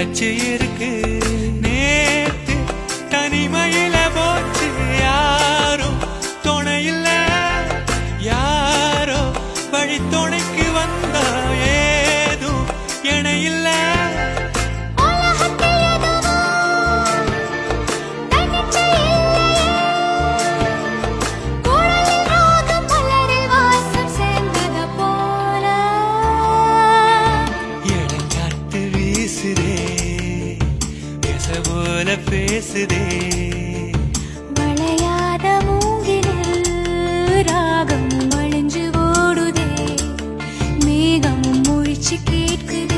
நிலச்சி இருக்கு. நேத்து தனிமையில போச்சு யாரும் துணையில்ல, யாரோ வழி துணைக்கு வந்தா ஏதும் இணையில்ல. போல பேசுதே வளையாத மூங்கிலில் ராகம் அழிஞ்சு ஓடுதே, மேகமும் முழிச்சு கேட்குதே.